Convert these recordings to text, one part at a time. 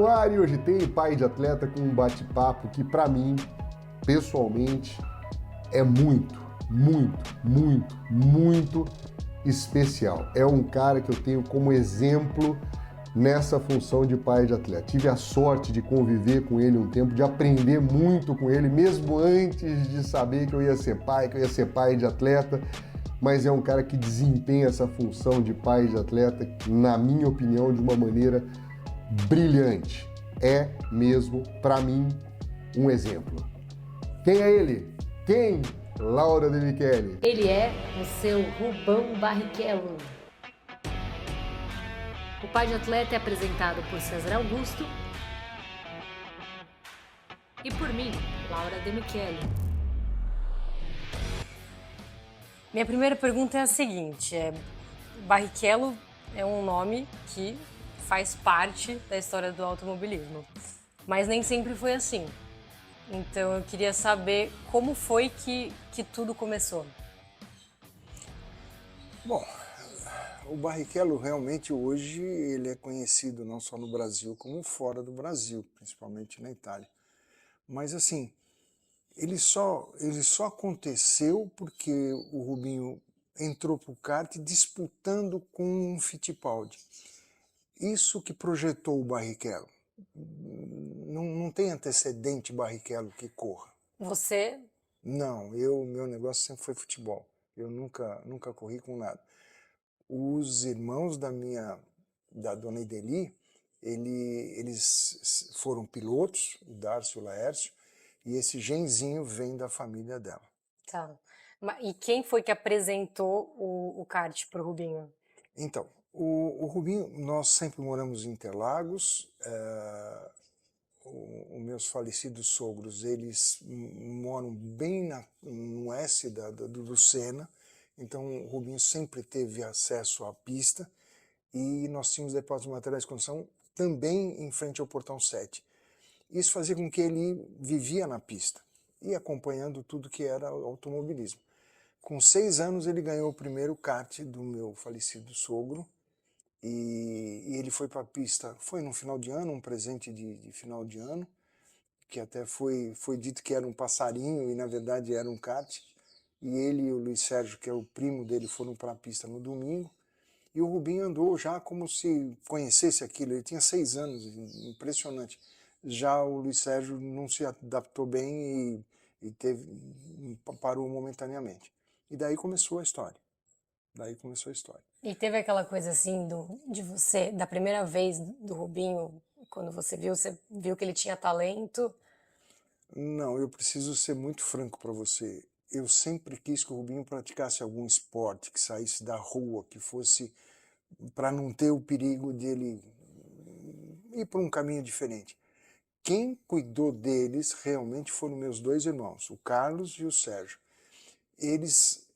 no ar e hoje tem Pai de Atleta com um bate-papo que para mim, pessoalmente, é muito especial. É um cara que eu tenho como exemplo nessa função de pai de atleta. Tive a sorte de conviver com ele um tempo, de aprender muito com ele, mesmo antes de saber que eu ia ser pai de atleta, mas é um cara que desempenha essa função de pai de atleta, na minha opinião, de uma maneira brilhante. É mesmo, para mim, um exemplo. Quem é ele? Quem? Laura De Michele. Ele é o seu Rubão Barrichello. O Pai de Atleta é apresentado por César Augusto e por mim, Laura De Michele. Minha primeira pergunta é a seguinte, Barrichello é um nome que faz parte da história do automobilismo, mas nem sempre foi assim. Então eu queria saber como foi que tudo começou. Bom, o Barrichello realmente hoje ele é conhecido não só no Brasil como fora do Brasil, principalmente na Itália. Mas assim, ele só aconteceu porque o Rubinho entrou para o kart disputando com o Fittipaldi. Isso que projetou o Barrichello. Não tem antecedente Barrichello que corra. Você? Não, meu negócio sempre foi futebol. Eu nunca corri com nada. Os irmãos da dona Ideli, eles foram pilotos, o Darcio e o Laércio, e esse genzinho vem da família dela. Tá. E quem foi que apresentou o kart pro Rubinho? Então, o Rubinho, nós sempre moramos em Interlagos, os meus falecidos sogros, eles moram bem no S do Sena, então o Rubinho sempre teve acesso à pista e nós tínhamos depósitos de materiais de construção também em frente ao Portão 7. Isso fazia com que ele vivia na pista e acompanhando tudo que era automobilismo. Com 6 anos ele ganhou o primeiro kart do meu falecido sogro e ele foi para a pista, foi no final de ano, um presente de final de ano, que até foi dito que era um passarinho e na verdade era um kart. E ele e o Luiz Sérgio, que é o primo dele, foram para a pista no domingo. E o Rubinho andou já como se conhecesse aquilo, ele tinha 6 anos, impressionante. Já o Luiz Sérgio não se adaptou bem e parou momentaneamente. E daí começou a história. E teve aquela coisa assim de você, da primeira vez do Rubinho, quando você viu que ele tinha talento? Não, eu preciso ser muito franco para você. Eu sempre quis que o Rubinho praticasse algum esporte, que saísse da rua, que fosse para não ter o perigo dele ir por um caminho diferente. Quem cuidou deles realmente foram meus 2 irmãos, o Carlos e o Sérgio. Eles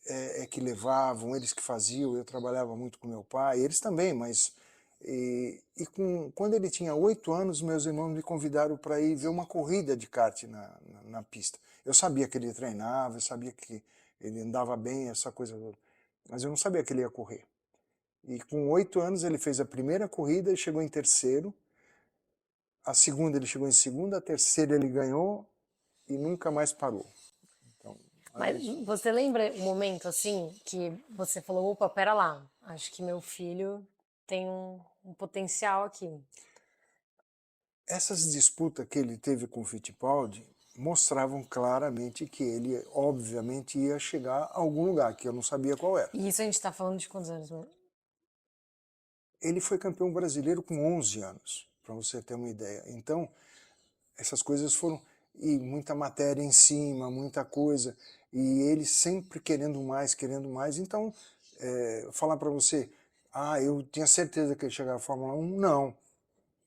que levavam, eles que faziam, eu trabalhava muito com meu pai, eles também, mas... quando ele tinha 8 anos, meus irmãos me convidaram para ir ver uma corrida de kart na pista. Eu sabia que ele treinava, eu sabia que ele andava bem, essa coisa toda, mas eu não sabia que ele ia correr. E com 8 anos ele fez a primeira corrida e chegou em terceiro, a segunda ele chegou em segunda, a terceira ele ganhou e nunca mais parou. Então, Mas você lembra um momento assim que você falou, opa, pera lá, acho que meu filho tem um potencial aqui. essas disputas que ele teve com o Fittipaldi mostravam claramente que ele, obviamente, ia chegar a algum lugar, que eu não sabia qual era. E isso a gente tá falando de quantos anos? Ele foi campeão brasileiro com 11 anos, para você ter uma ideia. Então, essas coisas foram... E muita matéria em cima, muita coisa. E ele sempre querendo mais. Então, falar para você, eu tinha certeza que ele ia chegar à Fórmula 1, não.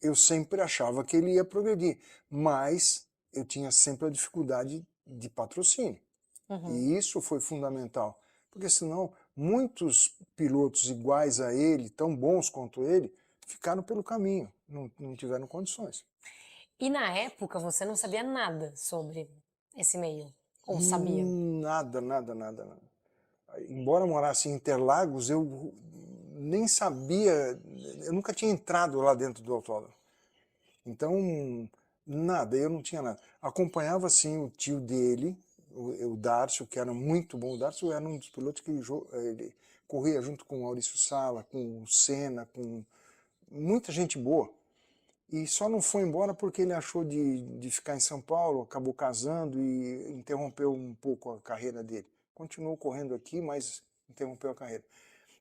Eu sempre achava que ele ia progredir, mas eu tinha sempre a dificuldade de patrocínio. E isso foi fundamental, porque senão muitos pilotos iguais a ele, tão bons quanto ele, ficaram pelo caminho, não tiveram condições. E na época você não sabia nada sobre esse meio? Ou sabia? Nada. Embora eu morasse em Interlagos, eu nem sabia, eu nunca tinha entrado lá dentro do autódromo. Então, nada, eu não tinha nada. Acompanhava, sim, o tio dele, o Darcio, que era muito bom. O Darcio era um dos pilotos que ele corria junto com o Maurício Sala, com o Senna, com muita gente boa. E só não foi embora porque ele achou de ficar em São Paulo, acabou casando e interrompeu um pouco a carreira dele. Continuou correndo aqui, mas interrompeu a carreira.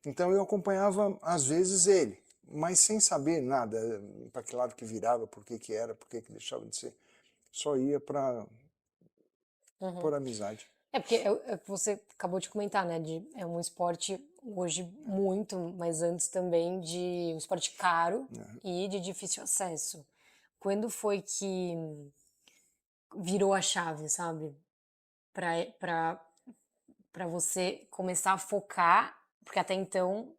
Então eu acompanhava, às vezes, ele, mas sem saber nada, para que lado que virava, por que era, por que deixava de ser. Só ia por amizade. Porque você acabou de comentar, né? É um esporte hoje muito, mas antes também de um esporte caro e de difícil acesso. Quando foi que virou a chave, sabe? Para você começar a focar, porque até então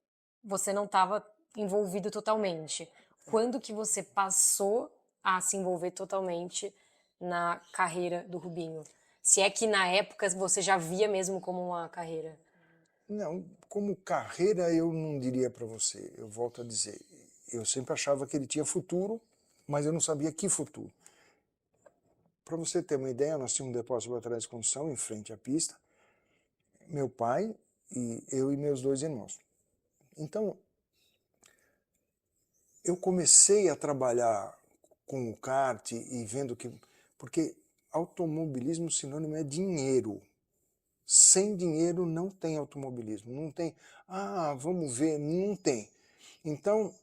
você não estava envolvido totalmente. Quando que você passou a se envolver totalmente na carreira do Rubinho? Se é que na época você já via mesmo como uma carreira. Não, como carreira eu não diria para você, eu volto a dizer, eu sempre achava que ele tinha futuro, mas eu não sabia que futuro. Para você ter uma ideia, nós tínhamos um depósito de baterias de condução em frente à pista, meu pai e eu e meus 2 irmãos. Então, eu comecei a trabalhar com o kart e vendo que... Porque automobilismo sinônimo é dinheiro. Sem dinheiro não tem automobilismo. Não tem, vamos ver, não tem. Então,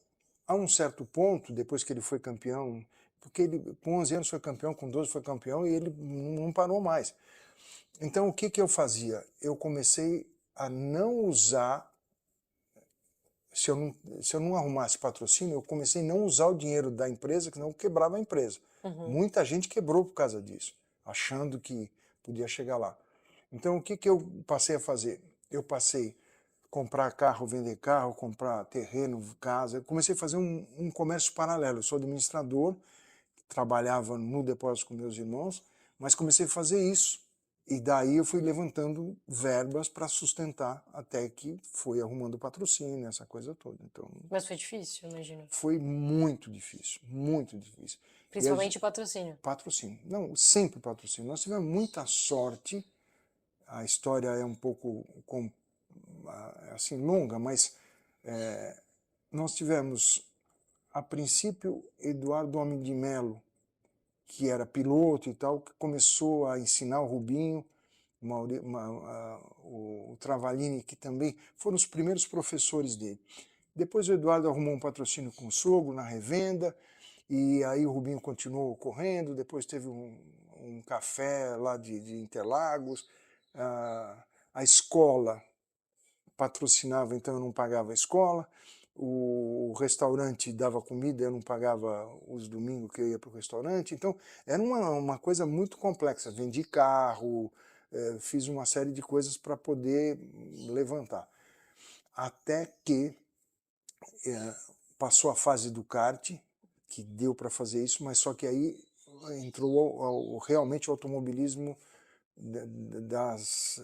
a um certo ponto, depois que ele foi campeão, porque ele com 11 anos foi campeão, com 12 foi campeão e ele não parou mais. Então, o que eu fazia? Eu comecei a não usar, se eu não arrumasse patrocínio, eu comecei a não usar o dinheiro da empresa, que não quebrava a empresa. Muita gente quebrou por causa disso, achando que podia chegar lá. Então, o que eu passei a fazer? Eu passei a comprar carro, vender carro, comprar terreno, casa. Eu comecei a fazer um comércio paralelo. Eu sou administrador, trabalhava no depósito com meus irmãos, mas comecei a fazer isso. E daí eu fui levantando verbas para sustentar até que foi arrumando patrocínio, essa coisa toda. Então, Mas foi difícil, imagino. foi muito difícil, muito difícil. Principalmente o patrocínio. Patrocínio. Não, sempre patrocínio. Nós tivemos muita sorte. A história é um pouco assim, longa, mas nós tivemos, a princípio, Eduardo Homem de Melo, que era piloto e tal, que começou a ensinar o Rubinho, o Travalini, que também foram os primeiros professores dele. Depois o Eduardo arrumou um patrocínio com o sogro na revenda, e aí o Rubinho continuou correndo, depois teve um café lá de Interlagos, a escola patrocinava, então eu não pagava a escola, o restaurante dava comida, eu não pagava os domingos que eu ia para o restaurante, então era uma coisa muito complexa, vendi carro, fiz uma série de coisas para poder levantar. Até que passou a fase do kart, que deu para fazer isso, mas só que aí entrou realmente o automobilismo das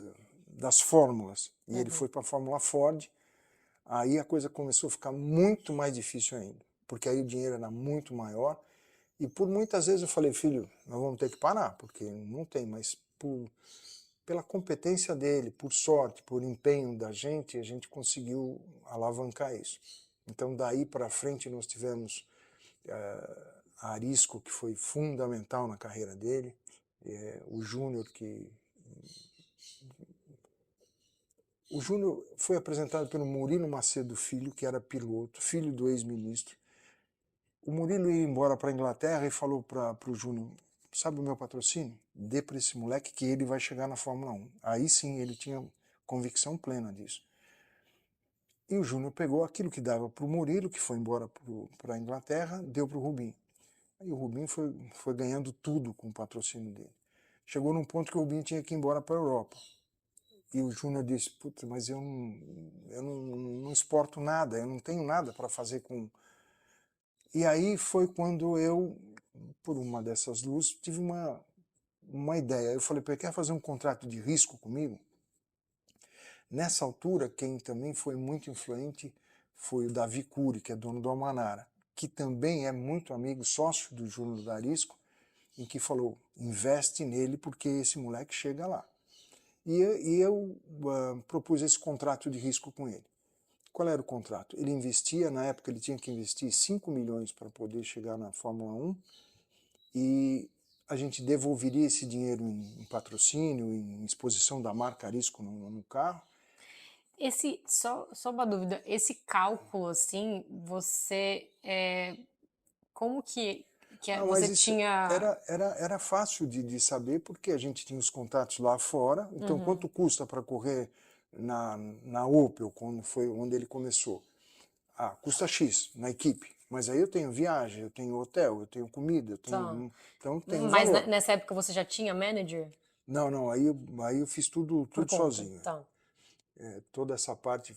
fórmulas, e ele foi para a Fórmula Ford. Aí a coisa começou a ficar muito mais difícil ainda, porque aí o dinheiro era muito maior, e por muitas vezes eu falei, filho, nós vamos ter que parar, porque não tem, mas pela competência dele, por sorte, por empenho da gente, a gente conseguiu alavancar isso. Então daí para frente nós tivemos a Arisco, que foi fundamental na carreira dele, o Júnior, o Júnior foi apresentado pelo Murilo Macedo Filho, que era piloto, filho do ex-ministro. O Murilo ia embora para a Inglaterra e falou para o Júnior, sabe o meu patrocínio? Dê para esse moleque que ele vai chegar na Fórmula 1. Aí sim ele tinha convicção plena disso. E o Júnior pegou aquilo que dava para o Murilo, que foi embora para a Inglaterra, deu para o Rubinho. Aí o Rubinho foi ganhando tudo com o patrocínio dele. Chegou num ponto que o Rubinho tinha que ir embora para a Europa. E o Júnior disse, puta, mas eu não exporto nada, eu não tenho nada para fazer com... E aí foi quando eu, por uma dessas luzes, tive uma ideia. Eu falei, quer fazer um contrato de risco comigo? Nessa altura, quem também foi muito influente foi o Davi Cury, que é dono do Almanara. que também é muito amigo, sócio do Júnior Darisco, em que falou, investe nele porque esse moleque chega lá. E eu propus esse contrato de risco com ele. Qual era o contrato? Ele investia, na época ele tinha que investir 5 milhões para poder chegar na Fórmula 1 e a gente devolveria esse dinheiro em patrocínio, em exposição da marca Arisco no carro. Só uma dúvida, esse cálculo, assim, como que Não, você mas isso tinha... era fácil de saber, porque a gente tinha os contatos lá fora. Então, quanto custa para correr na Opel, quando foi onde ele começou? Ah, custa X na equipe. Mas aí eu tenho viagem, eu tenho hotel, eu tenho comida, então tem um Mas valor. nessa época você já tinha manager? Não, aí eu fiz tudo Por conta, sozinho. tá. Toda essa parte.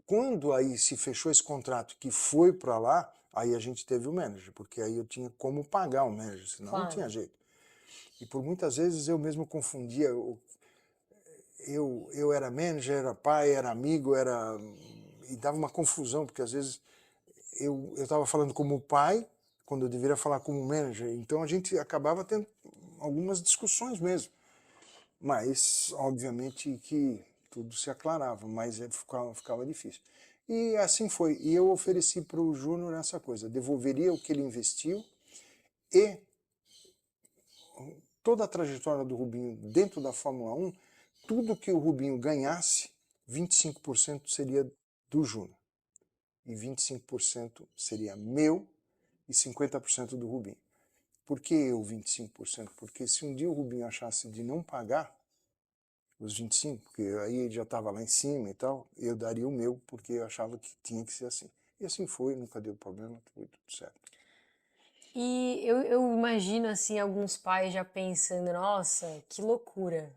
Quando aí se fechou esse contrato que foi para lá, aí a gente teve o manager, porque aí eu tinha como pagar o manager, senão não tinha jeito. E por muitas vezes eu mesmo confundia, eu era manager, era pai, era amigo, e dava uma confusão, porque às vezes eu estava falando como pai, quando eu deveria falar como manager, então a gente acabava tendo algumas discussões mesmo. Mas, obviamente, que tudo se aclarava, mas ficava difícil. E assim foi. E eu ofereci para o Júnior essa coisa, devolveria o que ele investiu e toda a trajetória do Rubinho dentro da Fórmula 1, tudo que o Rubinho ganhasse, 25% seria do Júnior. E 25% seria meu e 50% do Rubinho. Por que eu 25%? Porque se um dia o Rubinho achasse de não pagar os 25%, porque aí ele já estava lá em cima e tal, eu daria o meu, porque eu achava que tinha que ser assim. E assim foi, nunca deu problema, foi tudo certo. E eu imagino, assim, alguns pais já pensando, nossa, que loucura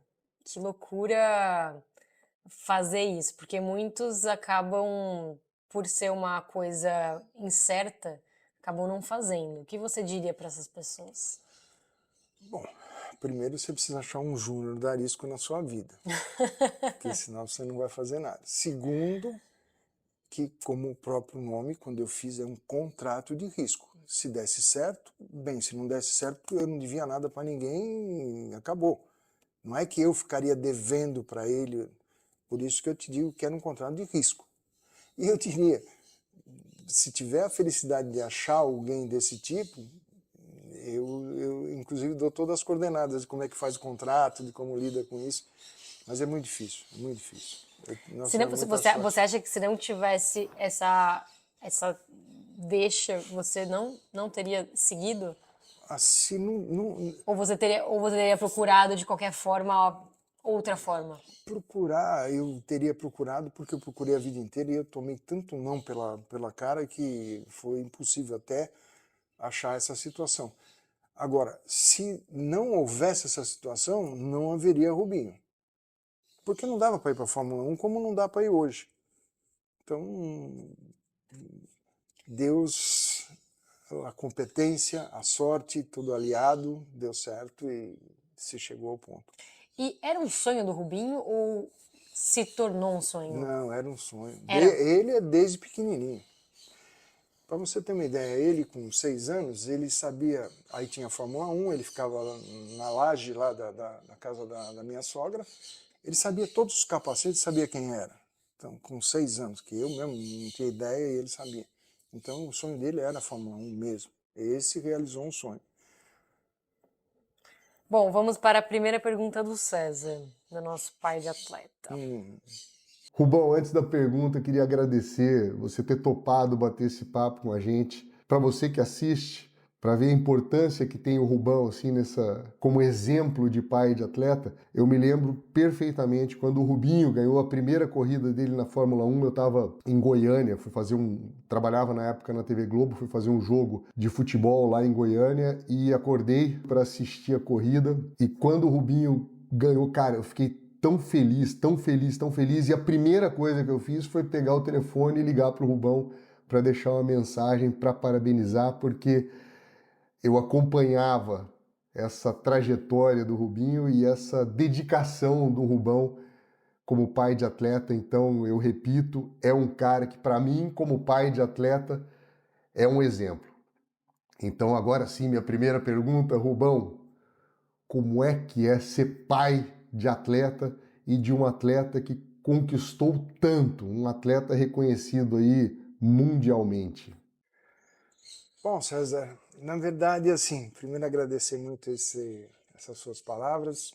fazer isso, porque muitos acabam, por ser uma coisa incerta, acabam não fazendo. O que você diria para essas pessoas? Bom, primeiro você precisa achar um Júnior Darisco na sua vida, porque senão você não vai fazer nada. Segundo, que como o próprio nome, quando eu fiz, é um contrato de risco. Se desse certo, bem, se não desse certo, eu não devia nada para ninguém, acabou. Não é que eu ficaria devendo para ele, por isso que eu te digo que era um contrato de risco. E eu diria, se tiver a felicidade de achar alguém desse tipo, eu inclusive dou todas as coordenadas de como é que faz o contrato, de como lida com isso, mas é muito difícil, muito difícil. Você acha que se não tivesse essa deixa, você não teria seguido? Assim, Ou você teria procurado de qualquer forma, outra forma? Procurar, eu teria procurado, porque eu procurei a vida inteira e eu tomei tanto não pela cara que foi impossível até achar essa situação. Agora, se não houvesse essa situação, não haveria Rubinho. Porque não dava para ir para a Fórmula 1 como não dá para ir hoje. Então, Deus, a competência, a sorte, tudo aliado, deu certo e se chegou ao ponto. E era um sonho do Rubinho ou se tornou um sonho? Não, era um sonho. Ele é desde pequenininho. Para você ter uma ideia, ele com 6 anos, ele sabia, aí tinha a Fórmula 1, ele ficava na laje lá da casa da minha sogra, ele sabia todos os capacetes, sabia quem era. Então, com 6 anos, que eu mesmo não tinha ideia e ele sabia. Então, o sonho dele era a Fórmula 1 mesmo. Esse realizou um sonho. Bom, vamos para a primeira pergunta do César, do nosso pai de atleta. Rubão, antes da pergunta, queria agradecer você ter topado bater esse papo com a gente. Para você que assiste, para ver a importância que tem o Rubão assim como exemplo de pai de atleta, eu me lembro perfeitamente quando o Rubinho ganhou a primeira corrida dele na Fórmula 1. Eu estava em Goiânia, trabalhava na época na TV Globo, fui fazer um jogo de futebol lá em Goiânia e acordei para assistir a corrida. E quando o Rubinho ganhou, cara, eu fiquei tão feliz, tão feliz, tão feliz. E a primeira coisa que eu fiz foi pegar o telefone e ligar para o Rubão para deixar uma mensagem para parabenizar, porque eu acompanhava essa trajetória do Rubinho e essa dedicação do Rubão como pai de atleta. Então, eu repito, é um cara que, para mim, como pai de atleta, é um exemplo. Então, agora sim, minha primeira pergunta, Rubão, como é que é ser pai de atleta e de um atleta que conquistou tanto, um atleta reconhecido aí mundialmente? Bom, César, na verdade, assim, primeiro agradecer muito essas suas palavras.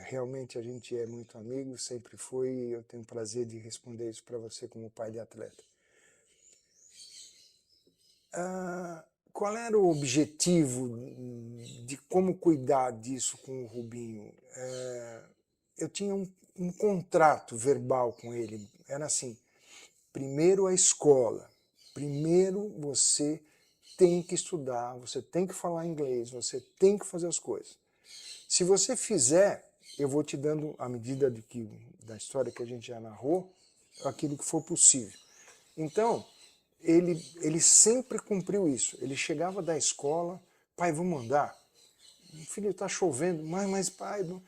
Realmente a gente é muito amigo, sempre foi, e eu tenho o prazer de responder isso para você como pai de atleta. Qual era o objetivo de como cuidar disso com o Rubinho? Eu tinha um contrato verbal com ele, era assim, primeiro a escola, primeiro você tem que estudar, você tem que falar inglês, você tem que fazer as coisas. Se você fizer, eu vou te dando, à medida da história que a gente já narrou, aquilo que for possível. Então, ele sempre cumpriu isso. Ele chegava da escola, pai, vamos andar? Filho, está chovendo. Mas pai... Não.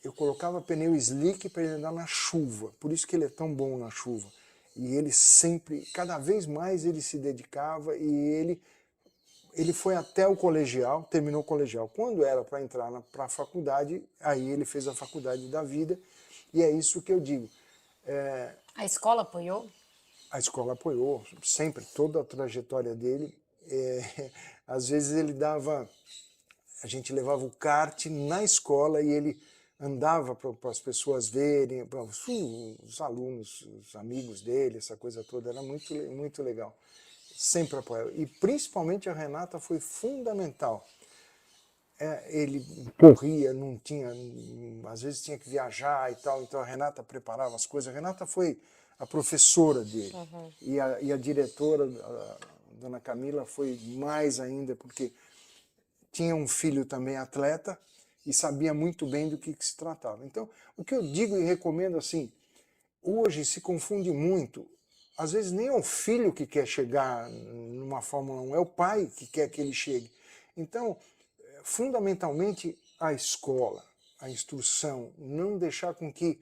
Eu colocava pneu slick para ele andar na chuva. Por isso que ele é tão bom na chuva. E ele sempre, cada vez mais ele se dedicava e ele foi até o colegial, terminou o colegial. Quando era para entrar para a faculdade, aí ele fez a faculdade da vida. E é isso que eu digo. A escola apoiou? A escola apoiou, sempre, toda a trajetória dele. Às vezes ele a gente levava o kart na escola e ele andava para as pessoas verem, para os alunos, os amigos dele, essa coisa toda, era muito, muito legal. Sempre apoiou. E principalmente a Renata foi fundamental. Ele corria, não tinha, às vezes tinha que viajar e tal, então a Renata preparava as coisas. A Renata foi a professora dele. Uhum. E a diretora, a dona Camila, foi mais ainda, porque tinha um filho também atleta e sabia muito bem do que se tratava. Então, o que eu digo e recomendo assim, hoje se confunde muito, às vezes nem é o filho que quer chegar numa Fórmula 1, é o pai que quer que ele chegue. Então, fundamentalmente, a escola, a instrução, não deixar com que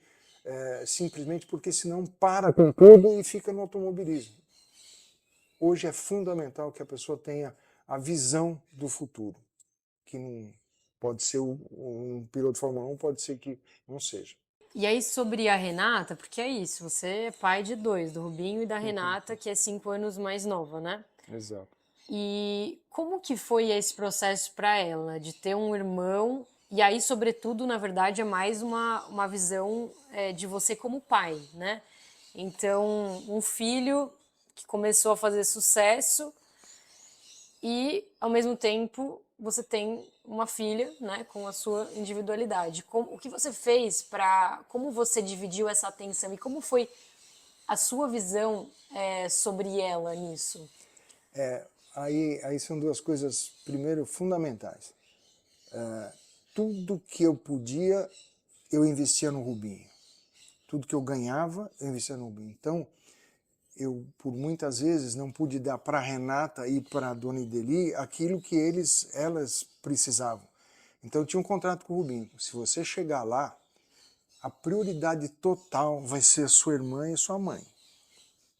simplesmente porque senão para com tudo e fica no automobilismo. Hoje é fundamental que a pessoa tenha a visão do futuro, que não pode ser um piloto de Fórmula 1, pode ser que não seja. E aí sobre a Renata, porque é isso, você é pai de dois, do Rubinho e da Renata, que é 5 anos mais nova, né? Exato. E como que foi esse processo para ela, de ter um irmão, e aí, sobretudo, na verdade, é mais uma visão de você como pai, né? Então, um filho que começou a fazer sucesso e, ao mesmo tempo, você tem uma filha, né, com a sua individualidade. O que você fez como você dividiu essa atenção e como foi a sua visão sobre ela nisso? Aí são duas coisas, primeiro, fundamentais. Tudo que eu podia, eu investia no Rubinho. Tudo que eu ganhava, eu investia no Rubinho. Então, eu, por muitas vezes, não pude dar para a Renata e para a Dona Ideli aquilo que elas precisavam. Então, eu tinha um contrato com o Rubinho. Se você chegar lá, a prioridade total vai ser a sua irmã e a sua mãe.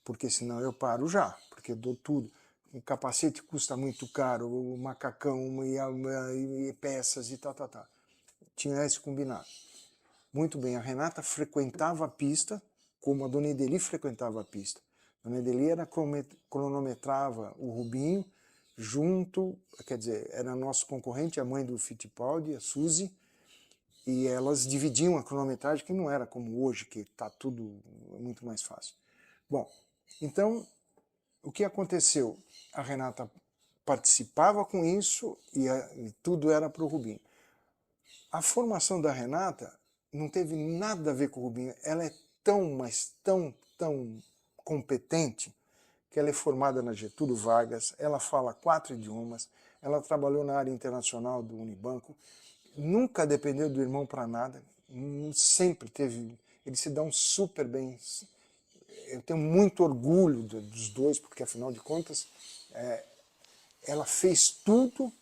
Porque senão eu paro já, porque eu dou tudo. O capacete custa muito caro, o macacão e peças e tal. Tinha esse combinado. Muito bem, a Renata frequentava a pista, como a Dona Ideli frequentava a pista. A Dona Ideli cronometrava o Rubinho junto, quer dizer, era nosso concorrente, a mãe do Fittipaldi, a Suzy, e elas dividiam a cronometragem, que não era como hoje, que está tudo muito mais fácil. Bom, então, o que aconteceu? A Renata participava com isso e tudo era para o Rubinho. A formação da Renata não teve nada a ver com o Rubinho. Ela é tão, mas tão competente que ela é formada na Getúlio Vargas, ela fala 4 idiomas, ela trabalhou na área internacional do Unibanco, nunca dependeu do irmão para nada, sempre teve, eles se dão super bem. Eu tenho muito orgulho dos dois, porque afinal de contas, ela fez tudo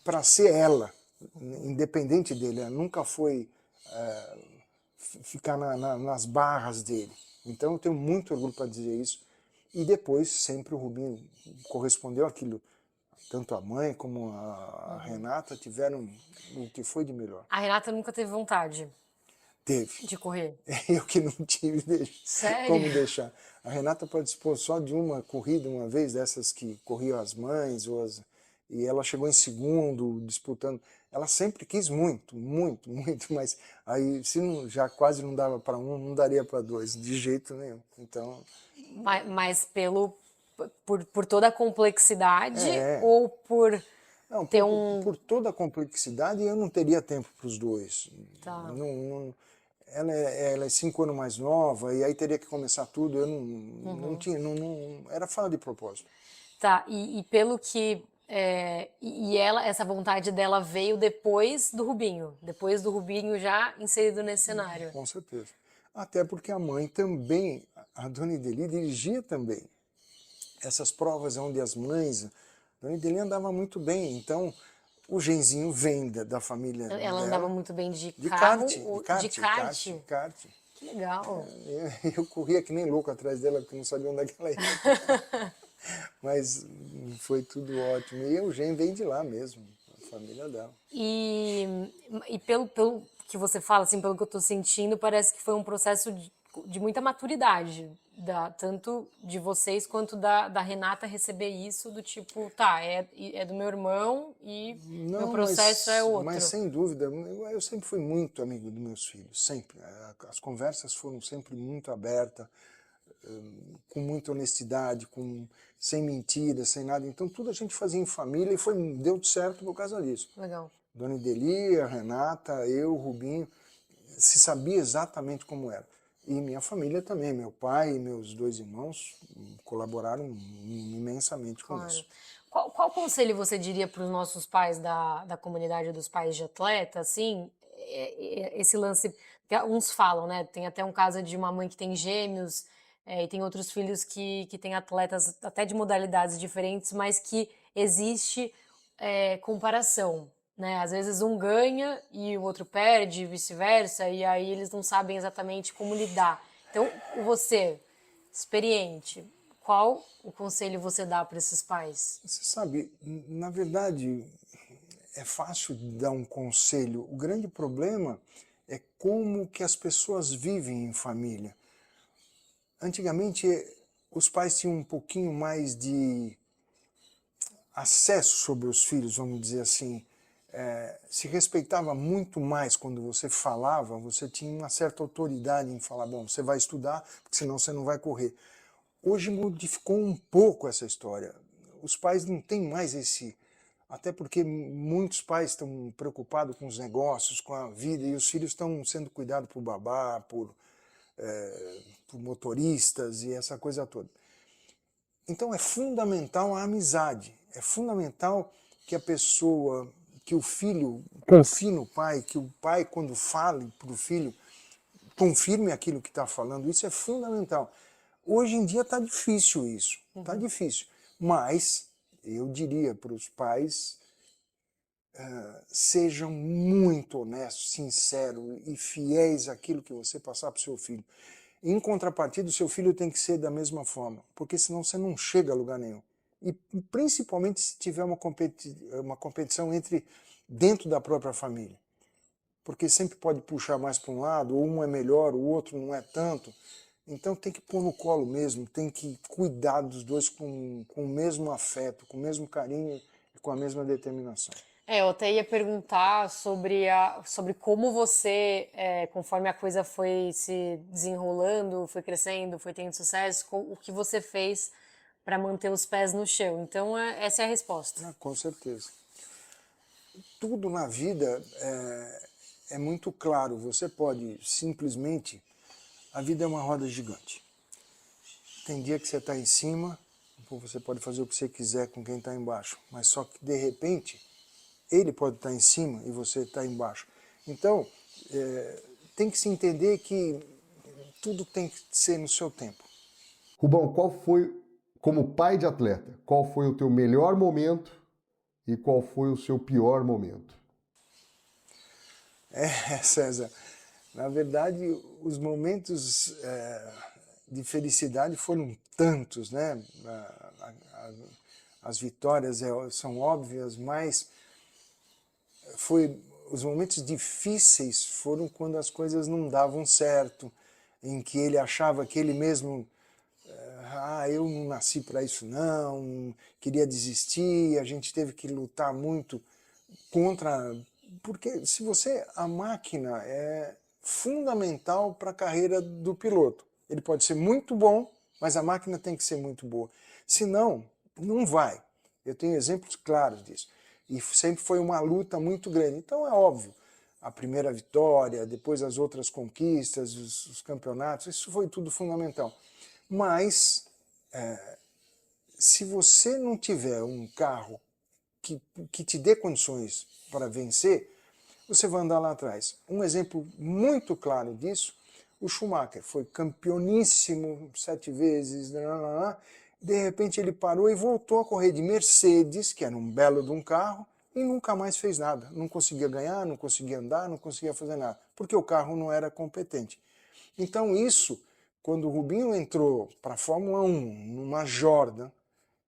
para ser ela, independente dele, ela nunca foi ficar nas barras dele. Então eu tenho muito orgulho para dizer isso. E depois sempre o Rubinho correspondeu àquilo. Tanto a mãe como a Renata tiveram o que foi de melhor. A Renata nunca teve vontade Teve. de correr. Eu que não tive Sério? como deixar. A Renata participou só de uma corrida uma vez, dessas que corriam as mães, e ela chegou em segundo, disputando. Ela sempre quis muito, muito, muito, mas aí se não, já quase não dava para um, não daria para dois, de jeito nenhum. Então, Mas por toda a complexidade É. ou por não, ter por toda a complexidade, eu não teria tempo para os dois. Tá. Ela é 5 anos mais nova, e aí teria que começar tudo. Eu não tinha, era fora de propósito. Tá, e pelo que. Essa vontade dela veio depois do Rubinho já inserido nesse cenário. Com certeza. Até porque a mãe também, a Dona Ideli, dirigia também. Essas provas onde as mães, a Dona Ideli andava muito bem, então o genzinho vem da família Ela dela. andava muito bem de kart, carro, de kart. kart. Que legal. Eu corria que nem louco atrás dela, porque não sabia onde é que ela ia. Mas foi tudo ótimo. E o Eugênio vem de lá mesmo, a família dela. E pelo que você fala, assim, pelo que eu tô sentindo, parece que foi um processo de muita maturidade, tanto de vocês quanto da Renata receber isso, do tipo, tá, é do meu irmão e meu processo é outro. Mas sem dúvida, eu sempre fui muito amigo dos meus filhos, sempre. As conversas foram sempre muito abertas, com muita honestidade, sem mentiras, sem nada. Então tudo a gente fazia em família e deu certo por causa disso. Legal. Dona Ideli, a Renata, eu, o Rubinho, se sabia exatamente como era. E minha família também, meu pai e meus 2 irmãos colaboraram imensamente com isso. Qual conselho você diria para os nossos pais da comunidade dos pais de atleta, assim, esse lance, uns falam, né, tem até um caso de uma mãe que tem gêmeos, e tem outros filhos que têm atletas até de modalidades diferentes, mas que existe comparação, né? Às vezes um ganha e o outro perde, e vice-versa, e aí eles não sabem exatamente como lidar. Então, você, experiente, qual o conselho você dá para esses pais? Você sabe, na verdade, é fácil dar um conselho. O grande problema é como que as pessoas vivem em família. Antigamente, os pais tinham um pouquinho mais de acesso sobre os filhos, vamos dizer assim. Se respeitava muito mais quando você falava, você tinha uma certa autoridade em falar, bom, você vai estudar, porque senão você não vai correr. Hoje modificou um pouco essa história. Os pais não têm mais esse... Até porque muitos pais estão preocupados com os negócios, com a vida, e os filhos estão sendo cuidados por babá, por motoristas e essa coisa toda. Então é fundamental a amizade, é fundamental que a pessoa, que o filho confie no pai, que o pai, quando fale para o filho, confirme aquilo que está falando. Isso é fundamental. Hoje em dia está difícil isso, está difícil. Mas eu diria para os pais, sejam muito honestos, sinceros e fiéis àquilo que você passar para o seu filho. Em contrapartida, o seu filho tem que ser da mesma forma, porque senão você não chega a lugar nenhum. E principalmente se tiver uma competição dentro da própria família. Porque sempre pode puxar mais para um lado, ou um é melhor, o outro não é tanto. Então tem que pôr no colo mesmo, tem que cuidar dos dois com o mesmo afeto, com o mesmo carinho e com a mesma determinação. Eu até ia perguntar sobre como você, conforme a coisa foi se desenrolando, foi crescendo, foi tendo sucesso, o que você fez para manter os pés no chão. Então, essa é a resposta. Com certeza. Tudo na vida é muito claro. Você pode simplesmente... A vida é uma roda gigante. Tem dia que você está em cima, você pode fazer o que você quiser com quem está embaixo, mas só que de repente ele pode estar em cima e você está embaixo. Então tem que se entender que tudo tem que ser no seu tempo. Rubão, qual foi, como pai de atleta, qual foi o teu melhor momento e qual foi o seu pior momento? César, na verdade, os momentos de felicidade foram tantos, né? As vitórias são óbvias, mas os momentos difíceis foram quando as coisas não davam certo, em que ele achava que ele mesmo, eu não nasci para isso não, queria desistir, a gente teve que lutar muito contra, porque a máquina é fundamental para a carreira do piloto. Ele pode ser muito bom, mas a máquina tem que ser muito boa. Senão, não vai. Eu tenho exemplos claros disso. E sempre foi uma luta muito grande. Então é óbvio, a primeira vitória, depois as outras conquistas, os campeonatos, isso foi tudo fundamental. Mas, se você não tiver um carro que te dê condições para vencer, você vai andar lá atrás. Um exemplo muito claro disso, o Schumacher foi campeoníssimo 7 vezes, de repente ele parou e voltou a correr de Mercedes, que era um belo de um carro, e nunca mais fez nada. Não conseguia ganhar, não conseguia andar, não conseguia fazer nada, porque o carro não era competente. Então isso, quando o Rubinho entrou para a Fórmula 1, numa Jordan,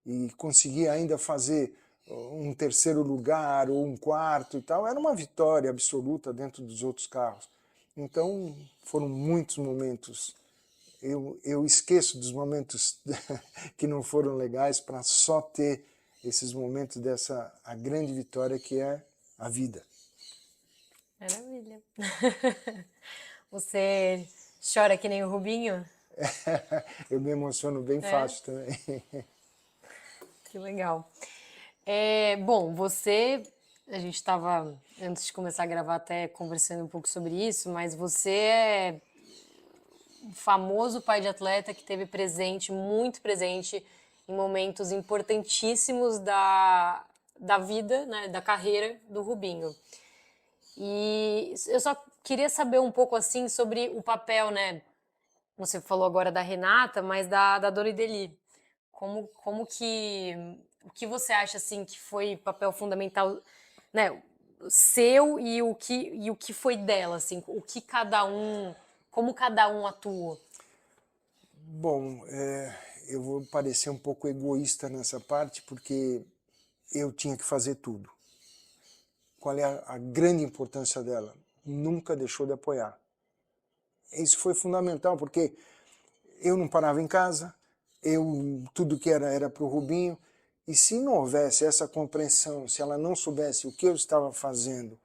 e conseguia ainda fazer um terceiro lugar ou um quarto e tal, era uma vitória absoluta dentro dos outros carros. Então foram muitos momentos. Eu esqueço dos momentos que não foram legais para só ter esses momentos a grande vitória que é a vida. Maravilha. Você chora que nem o Rubinho? Eu me emociono bem fácil também. Que legal. Bom, a gente estava, antes de começar a gravar, até conversando um pouco sobre isso, mas você é um famoso pai de atleta que teve presente, muito presente, em momentos importantíssimos da vida, né, da carreira do Rubinho. E eu só queria saber um pouco assim sobre o papel, né? Você falou agora da Renata, mas da Dona Ideli. O que você acha assim que foi papel fundamental, né, seu e o que foi dela, assim, como cada um atuou? Bom, eu vou parecer um pouco egoísta nessa parte, porque eu tinha que fazer tudo. Qual é a grande importância dela? Nunca deixou de apoiar. Isso foi fundamental, porque eu não parava em casa, tudo que era para o Rubinho, e se não houvesse essa compreensão, se ela não soubesse o que eu estava fazendo,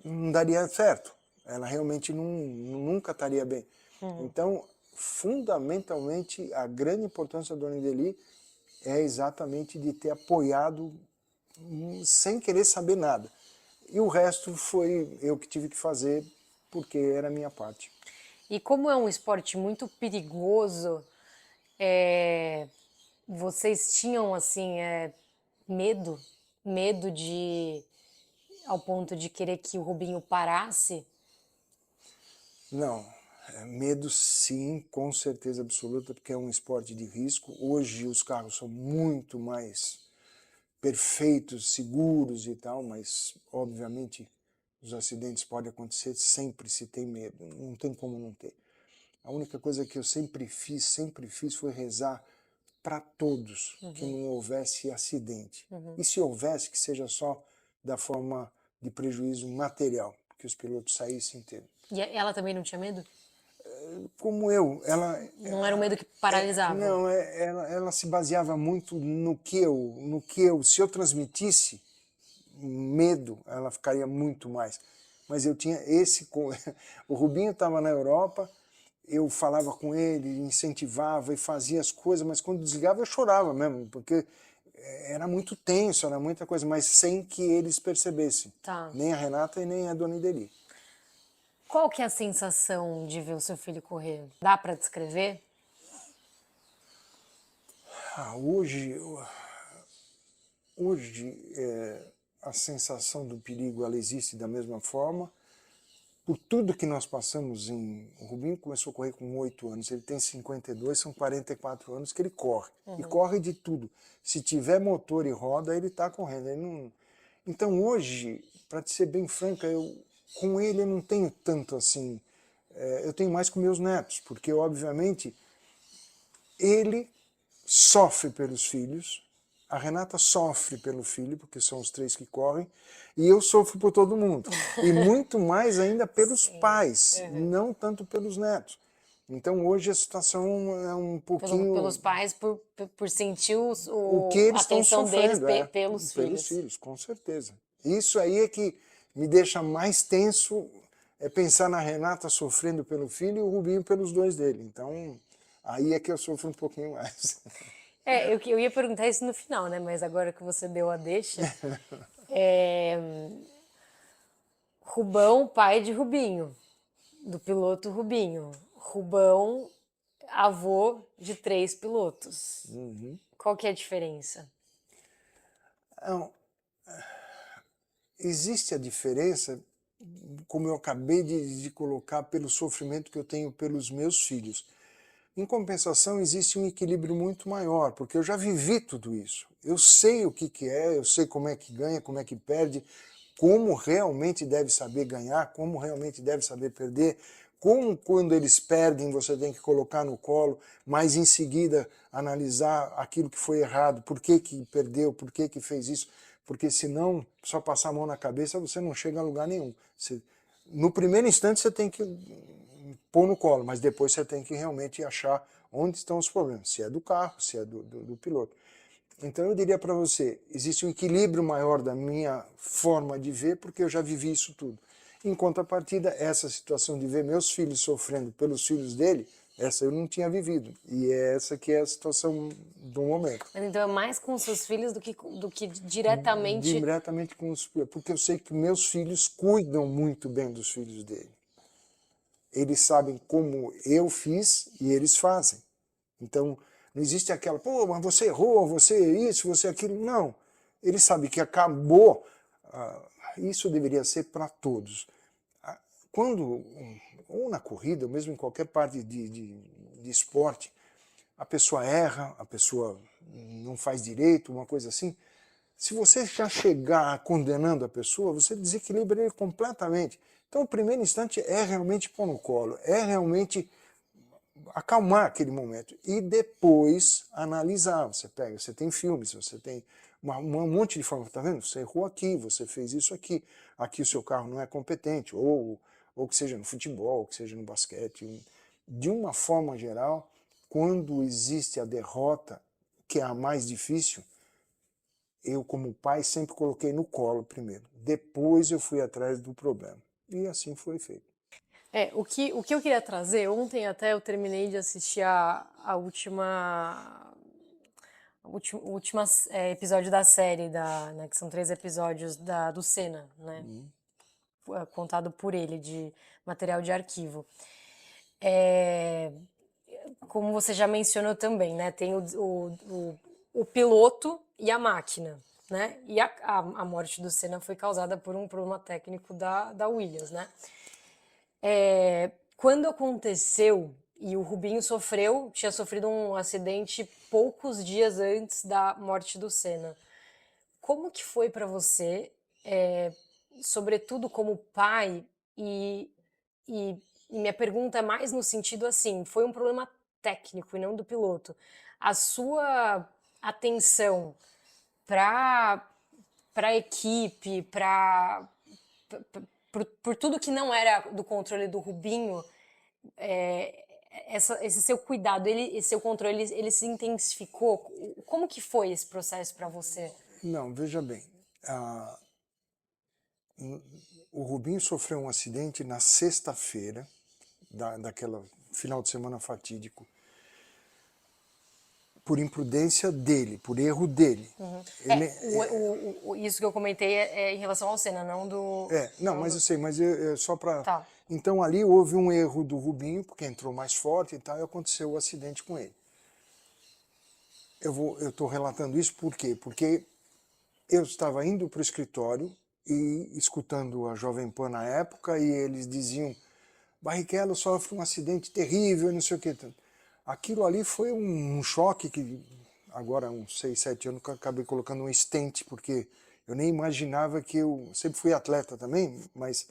não daria certo. Ela realmente nunca estaria bem. Então, fundamentalmente, a grande importância da Dona Ideli é exatamente de ter apoiado sem querer saber nada. E o resto foi eu que tive que fazer, porque era a minha parte. E como é um esporte muito perigoso, vocês tinham assim medo, medo de ao ponto de querer que o Rubinho parasse? Não, medo sim, com certeza absoluta, porque é um esporte de risco. Hoje os carros são muito mais perfeitos, seguros e tal, mas obviamente os acidentes podem acontecer, sempre se tem medo, não tem como não ter. A única coisa que eu sempre fiz foi rezar para todos, que não houvesse acidente. E se houvesse, que seja só da forma de prejuízo material, que os pilotos saíssem inteiros. E ela também não tinha medo? Como ela... Não era um medo que paralisava? Não, ela se baseava muito no que se eu transmitisse medo, ela ficaria muito mais. Mas eu tinha o Rubinho estava na Europa, eu falava com ele, incentivava e fazia as coisas, mas quando desligava eu chorava mesmo, porque era muito tenso, era muita coisa, mas sem que eles percebessem. Tá. Nem a Renata e nem a Dona Ideli. Qual que é a sensação de ver o seu filho correr? Dá para descrever? Hoje a sensação do perigo ela existe da mesma forma. Por tudo que nós passamos o Rubinho começou a correr com 8 anos, ele tem 52, são 44 anos que ele corre. E corre de tudo. Se tiver motor e roda, ele está correndo. Então hoje, para te ser bem franca, com ele eu não tenho tanto assim eu tenho mais com meus netos, porque obviamente ele sofre pelos filhos, a Renata sofre pelo filho, porque são os 3 que correm, e eu sofro por todo mundo. E muito mais ainda pelos pais, não tanto pelos netos. Então hoje a situação é um pouquinho... Pelos pais, por sentir o que eles a estão atenção deles sofrendo, pelos filhos. Pelos filhos, com certeza. Isso aí é que me deixa mais tenso, é pensar na Renata sofrendo pelo filho e o Rubinho pelos 2 dele. Então, aí é que eu sofro um pouquinho mais. Eu ia perguntar isso no final, né? Mas agora que você deu a deixa. Rubão, pai de Rubinho, do piloto Rubinho. Rubão, avô de 3 pilotos. Qual que é a diferença? Então, existe a diferença, como eu acabei de colocar, pelo sofrimento que eu tenho pelos meus filhos. Em compensação, existe um equilíbrio muito maior, porque eu já vivi tudo isso. Eu sei o que é, eu sei como é que ganha, como é que perde, como realmente deve saber ganhar, como realmente deve saber perder, como quando eles perdem você tem que colocar no colo, mas em seguida analisar aquilo que foi errado, por que que perdeu, por que que fez isso, porque senão só passar a mão na cabeça você não chega a lugar nenhum. No primeiro instante você tem que pôr no colo, mas depois você tem que realmente achar onde estão os problemas, se é do carro, se é do piloto. Então eu diria para você, existe um equilíbrio maior da minha forma de ver, porque eu já vivi isso tudo. Em contrapartida, essa situação de ver meus filhos sofrendo pelos filhos dele, essa eu não tinha vivido. E é essa que é a situação do momento. Mas então é mais com os seus filhos do que diretamente... Diretamente com os filhos, porque eu sei que meus filhos cuidam muito bem dos filhos dele. Eles sabem como eu fiz e eles fazem. Então, não existe aquela, pô, mas você errou, você isso, você aquilo. Não. Eles sabem que acabou. Isso deveria ser para todos. Quando, ou na corrida, ou mesmo em qualquer parte de esporte, a pessoa erra, a pessoa não faz direito, uma coisa assim. Se você já chegar condenando a pessoa, você desequilibra ele completamente. Então, o primeiro instante é realmente pôr no colo, é realmente acalmar aquele momento e depois analisar. Você pega, você tem filmes, você tem um monte de forma, tá vendo? Você errou aqui, você fez isso aqui, aqui o seu carro não é competente, ou que seja no futebol, ou que seja no basquete. De uma forma geral, quando existe a derrota, que é a mais difícil, eu como pai sempre coloquei no colo primeiro, depois eu fui atrás do problema. E assim foi feito. O que eu queria trazer, ontem até eu terminei de assistir o último episódio da série, né, que são 3 episódios do Senna, né, contado por ele, de material de arquivo. Como você já mencionou também, né, tem o piloto e a máquina, né, e a morte do Senna foi causada por um problema técnico da Williams, né. Quando aconteceu e o Rubinho tinha sofrido um acidente poucos dias antes da morte do Senna, como que foi para você, sobretudo como pai, e minha pergunta é mais no sentido assim, foi um problema técnico e não do piloto. A sua atenção para a equipe, por tudo que não era do controle do Rubinho, esse seu cuidado, esse seu controle, ele se intensificou? Como que foi esse processo para você? Não, veja bem, o Rubinho sofreu um acidente na sexta-feira, daquela final de semana fatídico, por imprudência dele, por erro dele. Isso que eu comentei é em relação ao Senna, não do... Não, mas eu sei, mas é só para... Tá. Então ali houve um erro do Rubinho, porque entrou mais forte e tal, e aconteceu o acidente com ele. Eu estou relatando isso por quê? Porque eu estava indo para o escritório e escutando a Jovem Pan na época, e eles diziam, Barrichello sofre um acidente terrível e não sei o que. Aquilo ali foi um choque que, agora uns 6, 7 anos, eu acabei colocando um stent, porque eu nem imaginava que eu sempre fui atleta também, mas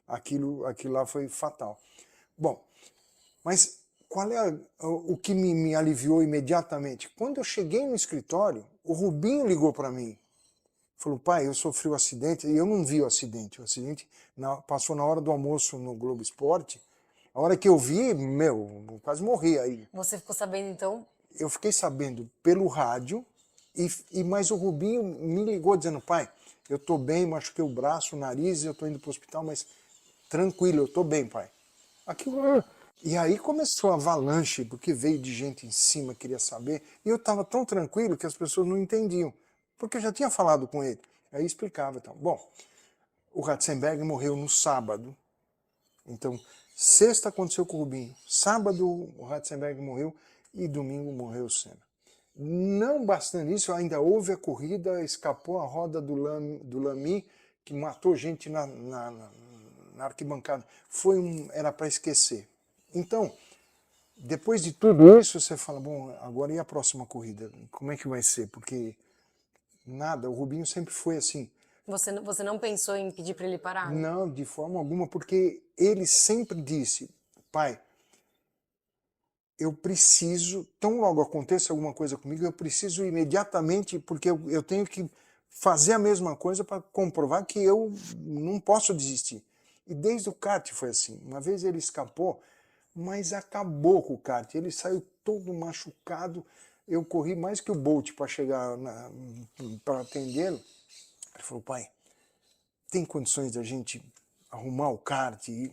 aquilo lá foi fatal. Bom, mas qual é o que me aliviou imediatamente? Quando eu cheguei no escritório, o Rubinho ligou para mim. Falou, pai, eu sofri um acidente, e eu não vi o acidente. O acidente passou na hora do almoço no Globo Esporte. A hora que eu vi, meu, eu quase morri aí. Você ficou sabendo, então? Eu fiquei sabendo pelo rádio, mas o Rubinho me ligou dizendo, pai, eu tô bem, machuquei o braço, o nariz, eu tô indo pro hospital, mas tranquilo, eu tô bem, pai. Aquilo... E aí começou a avalanche, porque veio de gente em cima, queria saber, e eu estava tão tranquilo que as pessoas não entendiam, porque eu já tinha falado com ele. Aí explicava, então. Bom, o Ratzenberg morreu no sábado, então sexta aconteceu com o Rubinho, sábado o Ratzenberg morreu e domingo morreu o Senna. Não bastando isso, ainda houve a corrida, escapou a roda do Lamy, que matou gente na arquibancada. Era para esquecer. Então, depois de tudo isso, você fala, bom, agora e a próxima corrida? Como é que vai ser? Porque nada, o Rubinho sempre foi assim. Você não pensou em pedir para ele parar? Não, de forma alguma, porque ele sempre disse, pai, eu preciso, tão logo aconteça alguma coisa comigo, eu preciso imediatamente, porque eu tenho que fazer a mesma coisa para comprovar que eu não posso desistir. E desde o kart foi assim. Uma vez ele escapou, mas acabou com o kart. Ele saiu todo machucado. Eu corri mais que o Bolt para chegar para atendê-lo. Ele falou, pai, tem condições da gente arrumar o kart? E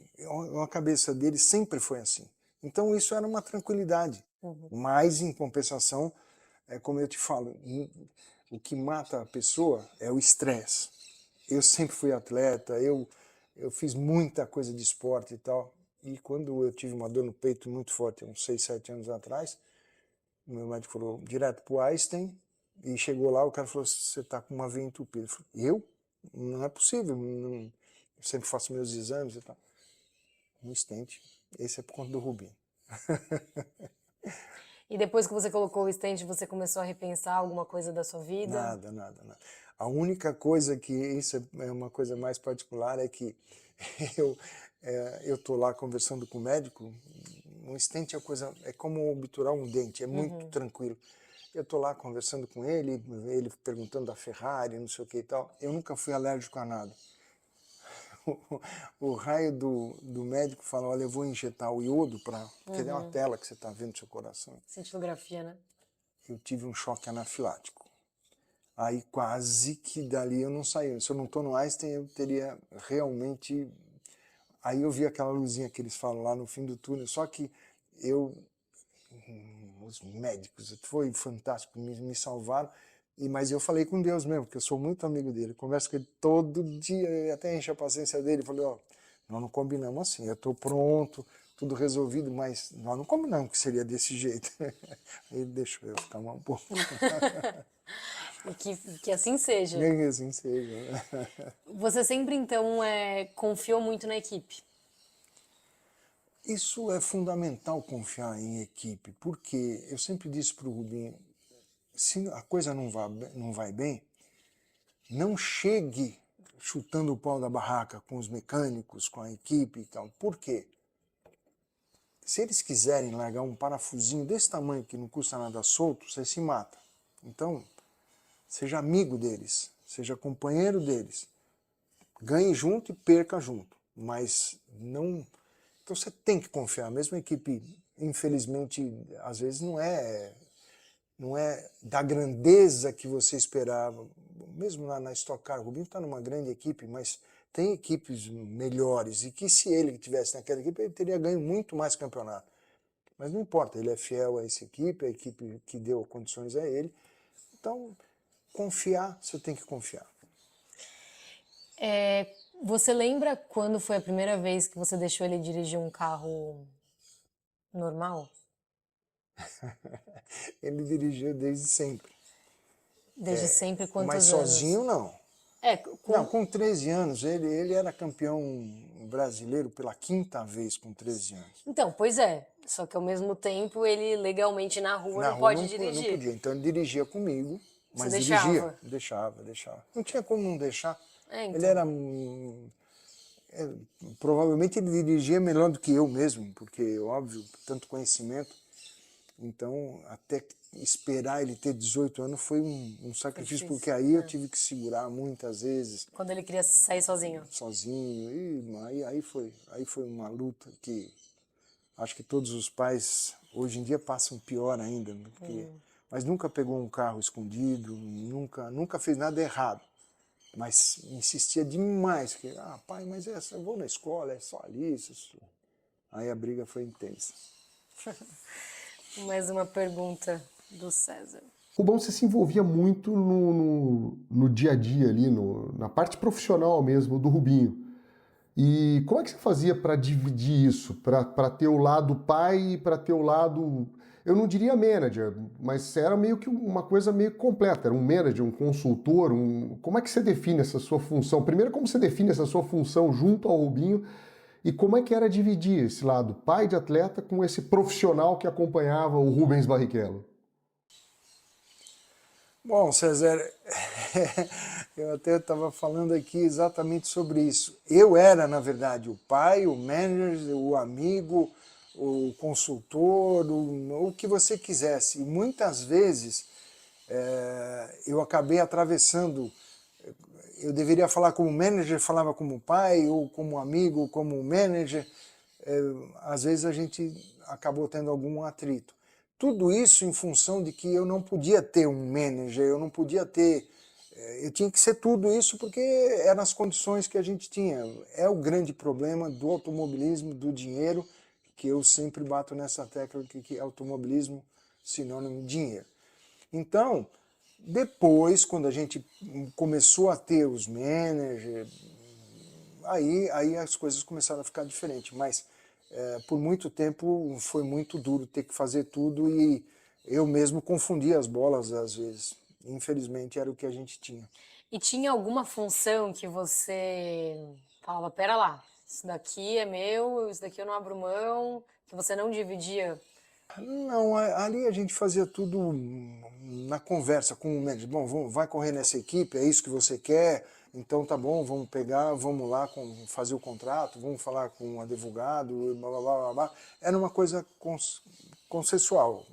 a cabeça dele sempre foi assim. Então isso era uma tranquilidade. Mas em compensação, como eu te falo, o que mata a pessoa é o estresse. Eu sempre fui atleta, eu fiz muita coisa de esporte e tal. E quando eu tive uma dor no peito muito forte, uns 6, 7 anos atrás, o meu médico falou direto pro Einstein, e chegou lá, o cara falou, você tá com uma veia entupida. Eu falei, eu? Não é possível, não, eu sempre faço meus exames e tal. Um stent, esse é por conta do Rubinho. E depois que você colocou o stent, você começou a repensar alguma coisa da sua vida? Nada. A única coisa que, isso é uma coisa mais particular, é que eu tô lá conversando com o médico, um stent é como obturar um dente, é muito tranquilo. Eu tô lá conversando com ele perguntando da Ferrari, não sei o que e tal. Eu nunca fui alérgico a nada. O raio do médico fala, olha, eu vou injetar o iodo porque é uma tela que você está vendo no seu coração. Cintilografia, né? Eu tive um choque anafilático. Aí quase que dali eu não saí. Se eu não estou no Einstein, eu teria realmente... Aí eu vi aquela luzinha que eles falam lá no fim do túnel, só que os médicos, foi fantástico, me salvaram. Mas eu falei com Deus mesmo, porque eu sou muito amigo dele, converso com ele todo dia, até enche a paciência dele, falei, ó, nós não combinamos assim, eu estou pronto, tudo resolvido, mas nós não combinamos que seria desse jeito. Ele deixou eu ficar um pouco. E que assim seja. Que assim seja. Você sempre, então, confiou muito na equipe? Isso é fundamental, confiar em equipe, porque eu sempre disse para o Rubinho, se a coisa não vai bem, não chegue chutando o pau da barraca com os mecânicos, com a equipe e tal. Por quê? Se eles quiserem largar um parafusinho desse tamanho que não custa nada solto, você se mata. Então, seja amigo deles, seja companheiro deles. Ganhe junto e perca junto, mas não... Então você tem que confiar. A mesma equipe, infelizmente, às vezes não é da grandeza que você esperava. Mesmo na Stock Car, o Rubinho está numa grande equipe, mas tem equipes melhores, e que se ele tivesse naquela equipe, ele teria ganho muito mais campeonato. Mas não importa, ele é fiel a essa equipe, a equipe que deu condições a ele. Então, confiar, você tem que confiar. Você lembra quando foi a primeira vez que você deixou ele dirigir um carro normal? Ele dirigiu desde sempre. Desde sempre, quantos mas anos? Sozinho, não. Não, com 13 anos, ele era campeão brasileiro pela 5ª vez com 13 anos. Então, pois é. Só que ao mesmo tempo, ele legalmente na rua não pode dirigir. Não podia, então ele dirigia comigo, mas Você deixava. Não tinha como não deixar. Então. Ele era... Provavelmente ele dirigia melhor do que eu mesmo, porque, óbvio, tanto conhecimento. Então, até esperar ele ter 18 anos foi um sacrifício, porque aí eu tive que segurar muitas vezes. Quando ele queria sair sozinho. Sozinho, e aí foi uma luta que acho que todos os pais hoje em dia passam pior ainda, né? Mas nunca pegou um carro escondido, nunca fez nada errado. Mas insistia demais, que, pai, mas eu vou na escola, é só ali, isso. Aí a briga foi intensa. Mais uma pergunta do César. Rubão, você se envolvia muito no dia a dia ali, na parte profissional mesmo do Rubinho. E como é que você fazia para dividir isso? Para ter o lado pai e para ter o lado, eu não diria manager, mas era meio que uma coisa meio completa. Era um manager, um consultor, como é que você define essa sua função? Primeiro, como você define essa sua função junto ao Rubinho? E como é que era dividir esse lado pai de atleta com esse profissional que acompanhava o Rubens Barrichello? Bom, César, eu até estava falando aqui exatamente sobre isso. Eu era, na verdade, o pai, o manager, o amigo, o consultor, o que você quisesse. E muitas vezes eu acabei atravessando. Eu deveria falar como manager, falava como pai, ou como amigo, como manager. Às vezes a gente acabou tendo algum atrito. Tudo isso em função de que eu não podia ter um manager, eu não podia ter... Eu tinha que ser tudo isso porque eram as condições que a gente tinha. É o grande problema do automobilismo, do dinheiro, que eu sempre bato nessa tecla que automobilismo sinônimo de dinheiro. Então, depois, quando a gente começou a ter os managers, aí as coisas começaram a ficar diferentes. Mas por muito tempo foi muito duro ter que fazer tudo e eu mesmo confundia as bolas às vezes. Infelizmente era o que a gente tinha. E tinha alguma função que você falava, pera lá, isso daqui é meu, isso daqui eu não abro mão, que você não dividia? Não, ali a gente fazia tudo na conversa com o manager. Bom, vai correr nessa equipe, é isso que você quer? Então tá bom, vamos pegar, vamos lá fazer o contrato, vamos falar com o advogado, blá, blá, blá, blá. Era uma coisa consensual,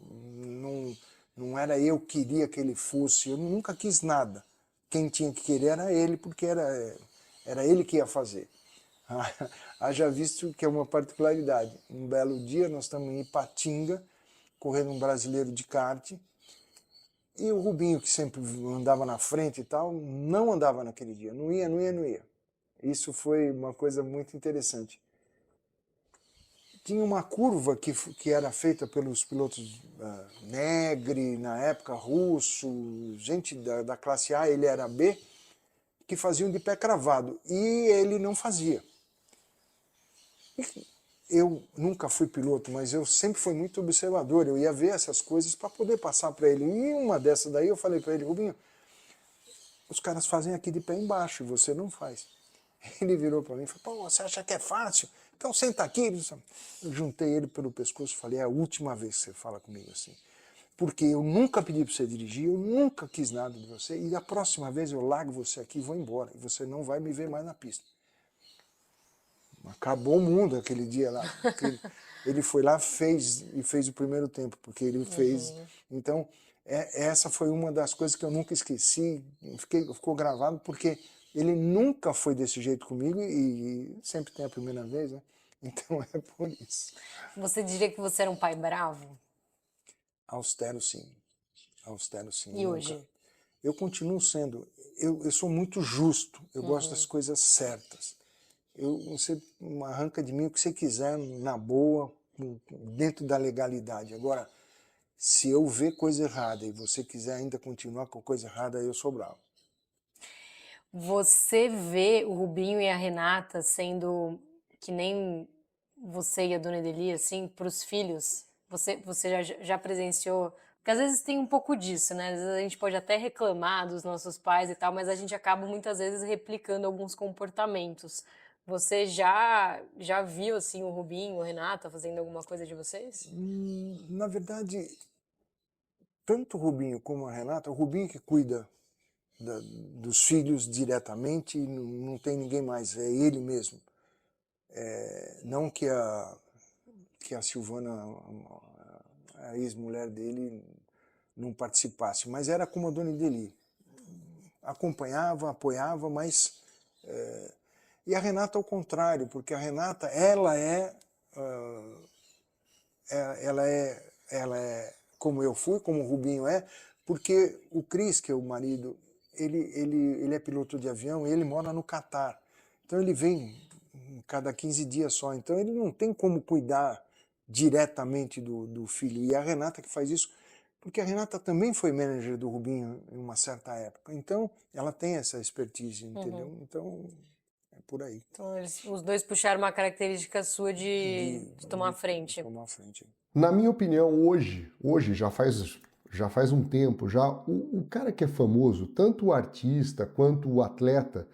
não era eu que queria que ele fosse, eu nunca quis nada. Quem tinha que querer era ele, porque era ele que ia fazer. Haja visto que é uma particularidade. Um belo dia nós estamos em Ipatinga, correndo um brasileiro de kart, e o Rubinho, que sempre andava na frente e tal, não andava naquele dia. Não ia. Isso foi uma coisa muito interessante. Tinha uma curva que era feita pelos pilotos Negri, na época russo, gente da classe A, ele era B, que faziam de pé cravado. E ele não fazia. Eu nunca fui piloto, mas eu sempre fui muito observador. Eu ia ver essas coisas para poder passar para ele. E uma dessas daí eu falei para ele, Rubinho, os caras fazem aqui de pé embaixo e você não faz. Ele virou para mim e falou, pô, você acha que é fácil? Então senta aqui. Eu juntei ele pelo pescoço e falei, é a última vez que você fala comigo assim. Porque eu nunca pedi para você dirigir, eu nunca quis nada de você, e a próxima vez eu largo você aqui e vou embora. E você não vai me ver mais na pista. Acabou o mundo aquele dia lá. Ele foi lá e fez o primeiro tempo, porque ele fez. Então, essa foi uma das coisas que eu nunca esqueci, ficou gravado, porque ele nunca foi desse jeito comigo e sempre tem a primeira vez, né? Então é por isso. Você diria que você era um pai bravo? Austero, sim. Austero, sim. E hoje? Eu continuo sendo. Eu sou muito justo, eu gosto das coisas certas. Você arranca de mim o que você quiser, na boa, dentro da legalidade. Agora, se eu ver coisa errada e você quiser ainda continuar com coisa errada, eu sou bravo. Você vê o Rubinho e a Renata sendo que nem você e a Dona Edeli, assim, para os filhos? Você já presenciou? Porque às vezes tem um pouco disso, né? Às vezes a gente pode até reclamar dos nossos pais e tal, mas a gente acaba muitas vezes replicando alguns comportamentos. Você já viu, assim, o Rubinho, a Renata fazendo alguma coisa de vocês? Na verdade, tanto o Rubinho como a Renata, o Rubinho que cuida dos filhos diretamente, não tem ninguém mais, é ele mesmo. Não que a Silvana, a ex-mulher dele, não participasse, mas era como a Dona Ideli. Acompanhava, apoiava, mas... E a Renata ao contrário, porque a Renata, ela é como eu fui, como o Rubinho é, porque o Cris, que é o marido, ele é piloto de avião e ele mora no Catar. Então ele vem cada 15 dias só, então ele não tem como cuidar diretamente do filho. E a Renata que faz isso, porque a Renata também foi manager do Rubinho em uma certa época. Então ela tem essa expertise, entendeu? Então é por aí. Então os dois puxaram uma característica sua de tomar a frente. Tomar a frente. Na minha opinião, hoje já faz um tempo, já o cara que é famoso, tanto o artista quanto o atleta,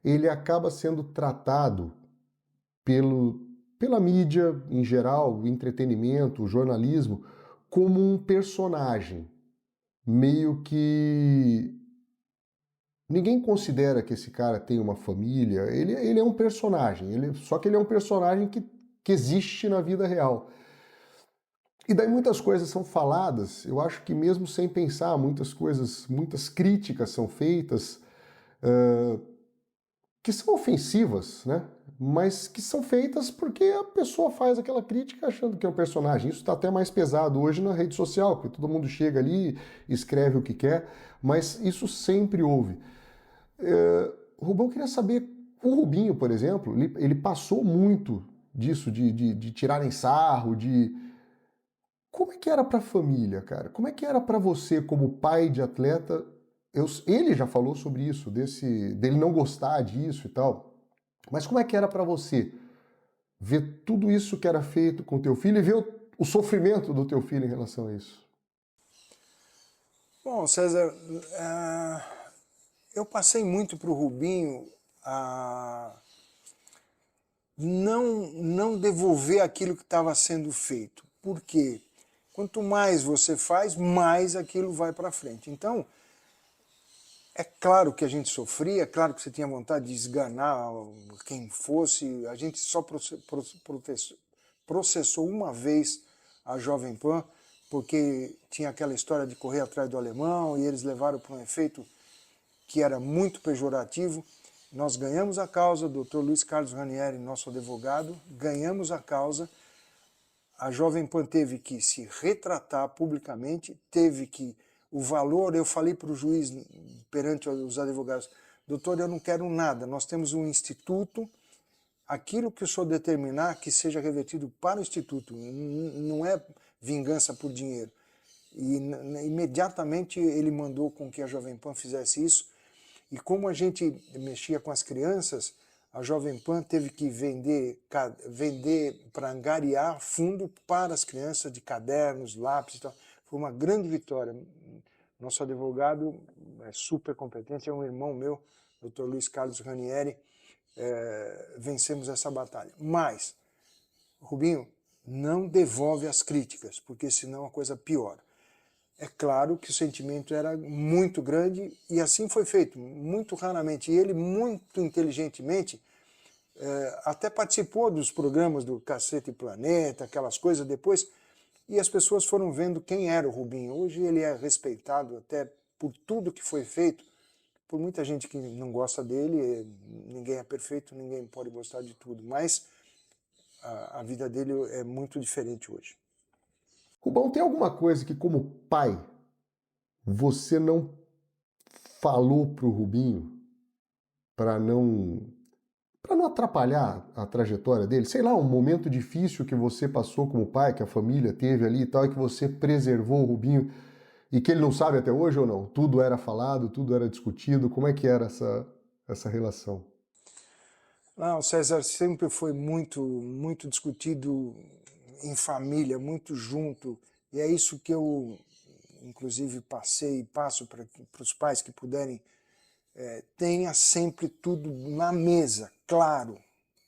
ele acaba sendo tratado pela mídia em geral, o entretenimento, o jornalismo, como um personagem. Meio que ninguém considera que esse cara tem uma família, ele é um personagem, só que ele é um personagem que existe na vida real. E daí muitas coisas são faladas, eu acho que mesmo sem pensar, muitas críticas são feitas que são ofensivas, né? Mas que são feitas porque a pessoa faz aquela crítica achando que é um personagem. Isso está até mais pesado hoje na rede social, porque todo mundo chega ali, escreve o que quer, mas isso sempre houve. O Rubão queria saber, o Rubinho, por exemplo, ele passou muito disso, de tirarem sarro, Como é que era para a família, cara? Como é que era para você como pai de atleta? Ele já falou sobre isso, dele não gostar disso e tal. Mas como é que era para você ver tudo isso que era feito com teu filho e ver o sofrimento do teu filho em relação a isso? Bom, César, eu passei muito para o Rubinho não devolver aquilo que estava sendo feito. Por quê? Quanto mais você faz, mais aquilo vai para frente. Então, é claro que a gente sofria, é claro que você tinha vontade de esganar quem fosse. A gente só processou uma vez a Jovem Pan, porque tinha aquela história de correr atrás do alemão, e eles levaram para um efeito que era muito pejorativo. Nós ganhamos a causa, o Dr. Luiz Carlos Ranieri, nosso advogado, ganhamos a causa. A Jovem Pan teve que se retratar publicamente, teve que... O valor, eu falei para o juiz perante os advogados, doutor, eu não quero nada, nós temos um instituto, aquilo que o senhor determinar que seja revertido para o instituto, não é vingança por dinheiro. E imediatamente ele mandou com que a Jovem Pan fizesse isso, e como a gente mexia com as crianças, a Jovem Pan teve que vender para angariar fundo para as crianças de cadernos, lápis e tal. Foi uma grande vitória. Nosso advogado é super competente, é um irmão meu, Dr. Luiz Carlos Ranieri, vencemos essa batalha. Mas, Rubinho, não devolve as críticas, porque senão a coisa piora. É claro que o sentimento era muito grande e assim foi feito, muito raramente. E ele, muito inteligentemente, até participou dos programas do Cacete e Planeta, aquelas coisas depois, e as pessoas foram vendo quem era o Rubinho. Hoje ele é respeitado até por tudo que foi feito, por muita gente que não gosta dele, ninguém é perfeito, ninguém pode gostar de tudo, mas a vida dele é muito diferente hoje. Rubão, tem alguma coisa que como pai você não falou pro Rubinho para não atrapalhar a trajetória dele? Sei lá, um momento difícil que você passou como pai, que a família teve ali e tal, e que você preservou o Rubinho e que ele não sabe até hoje ou não? Tudo era falado, tudo era discutido, como é que era essa relação? Não, César, sempre foi muito discutido em família, muito junto, e é isso que eu, inclusive, passei e passo para os pais que puderem, tenha sempre tudo na mesa, claro,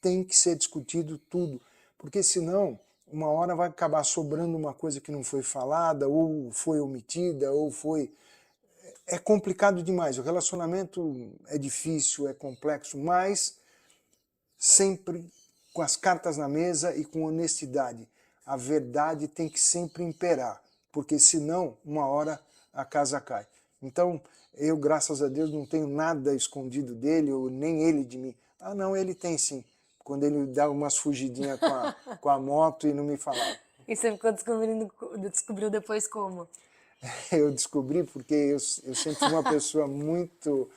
tem que ser discutido tudo, porque senão uma hora vai acabar sobrando uma coisa que não foi falada, ou foi omitida, ou foi... É complicado demais, o relacionamento é difícil, é complexo, mas sempre com as cartas na mesa e com honestidade. A verdade tem que sempre imperar, porque senão, uma hora, a casa cai. Então, eu, graças a Deus, não tenho nada escondido dele, ou nem ele de mim. Ah, não, ele tem sim. Quando ele dá umas fugidinhas com a moto e não me falava. E você ficou descobriu depois como? Eu descobri porque eu sempre fui uma pessoa muito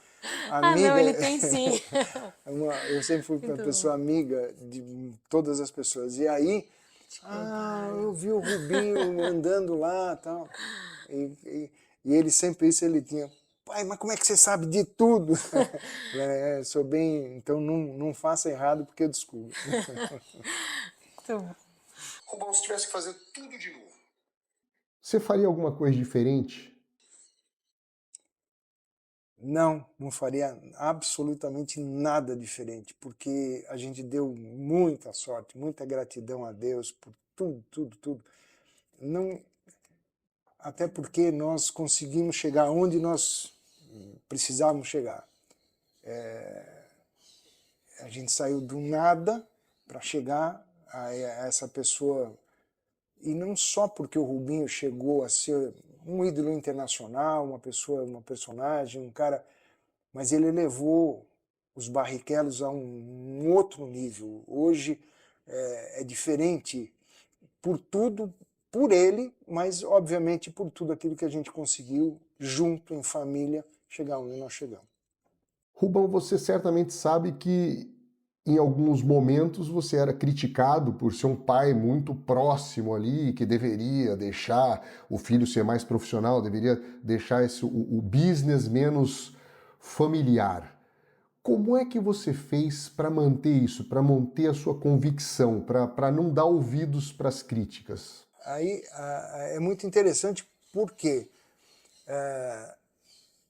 Ah, não, amiga. ele tem sim. Eu sempre fui uma pessoa amiga de todas as pessoas. E aí, eu vi o Rubinho andando lá e tal. E ele sempre isso, ele tinha, pai, mas como é que você sabe de tudo? Sou bem, então não faça errado porque eu descubro. Rubão, se tivesse que fazer tudo de novo, você faria alguma coisa diferente? Não faria absolutamente nada diferente, porque a gente deu muita sorte, muita gratidão a Deus por tudo. Não, até porque nós conseguimos chegar onde nós precisávamos chegar. A gente saiu do nada para chegar a essa pessoa, e não só porque o Rubinho chegou a ser um ídolo internacional, uma pessoa, uma personagem, um cara, mas ele levou os Barrichellos a um outro nível. Hoje é diferente por tudo, por ele, mas obviamente por tudo aquilo que a gente conseguiu junto, em família, chegar onde nós chegamos. Rubão, você certamente sabe que em alguns momentos você era criticado por ser um pai muito próximo ali, que deveria deixar o filho ser mais profissional, deveria deixar o business menos familiar. Como é que você fez para manter isso, para manter a sua convicção, para não dar ouvidos para as críticas? Aí é muito interessante porque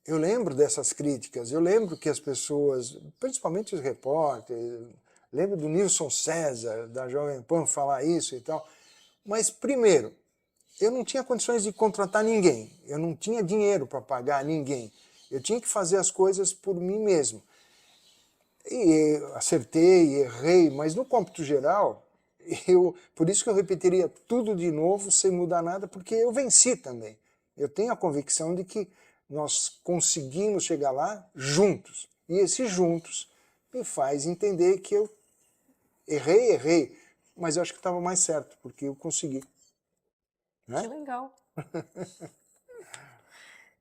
eu lembro dessas críticas, eu lembro que as pessoas, principalmente os repórteres, lembro do Nilson César, da Jovem Pan, falar isso e tal, mas primeiro, eu não tinha condições de contratar ninguém, eu não tinha dinheiro para pagar ninguém, eu tinha que fazer as coisas por mim mesmo. E acertei, errei, mas no cômputo geral, por isso que eu repetiria tudo de novo, sem mudar nada, porque eu venci também. Eu tenho a convicção de que nós conseguimos chegar lá juntos. E esse juntos me faz entender que eu errei, mas eu acho que estava mais certo, porque eu consegui. Que legal.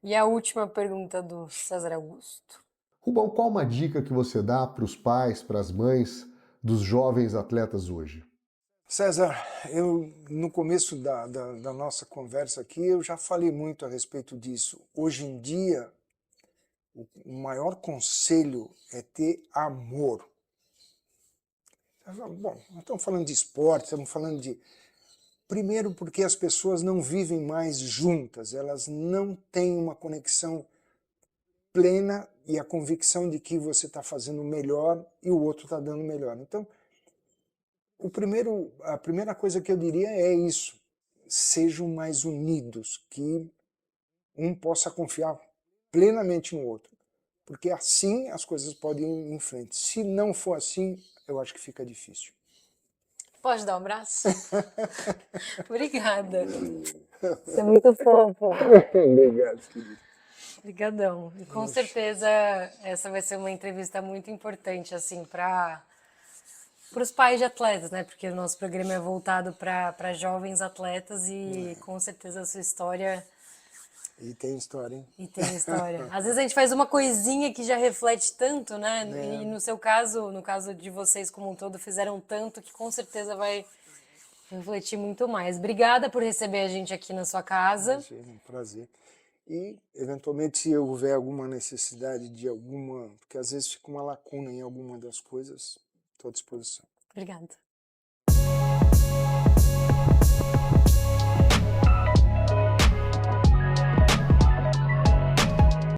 E a última pergunta do César Augusto. Rubão, qual uma dica que você dá para os pais, para as mães dos jovens atletas hoje? César, eu no começo da nossa conversa aqui, eu já falei muito a respeito disso. Hoje em dia, o maior conselho é ter amor. Bom, nós estamos falando de esporte, estamos falando de... Primeiro porque as pessoas não vivem mais juntas, elas não têm uma conexão plena e a convicção de que você está fazendo melhor e o outro está dando melhor. Então, a primeira coisa que eu diria é isso, sejam mais unidos, que um possa confiar plenamente no outro, porque assim as coisas podem ir em frente. Se não for assim, eu acho que fica difícil. Pode dar um abraço? Obrigada. Você é muito fofo. Obrigado, querido. Obrigadão. E com certeza essa vai ser uma entrevista muito importante assim para os pais de atletas, né? Porque o nosso programa é voltado para jovens atletas e com certeza a sua história... E tem história, hein? E tem história. Às vezes a gente faz uma coisinha que já reflete tanto, né? E no seu caso, no caso de vocês como um todo, fizeram tanto que com certeza vai refletir muito mais. Obrigada por receber a gente aqui na sua casa. Imagina, um prazer. E, eventualmente, se eu houver alguma necessidade de alguma... Porque às vezes fica uma lacuna em alguma das coisas, estou à disposição. Obrigada.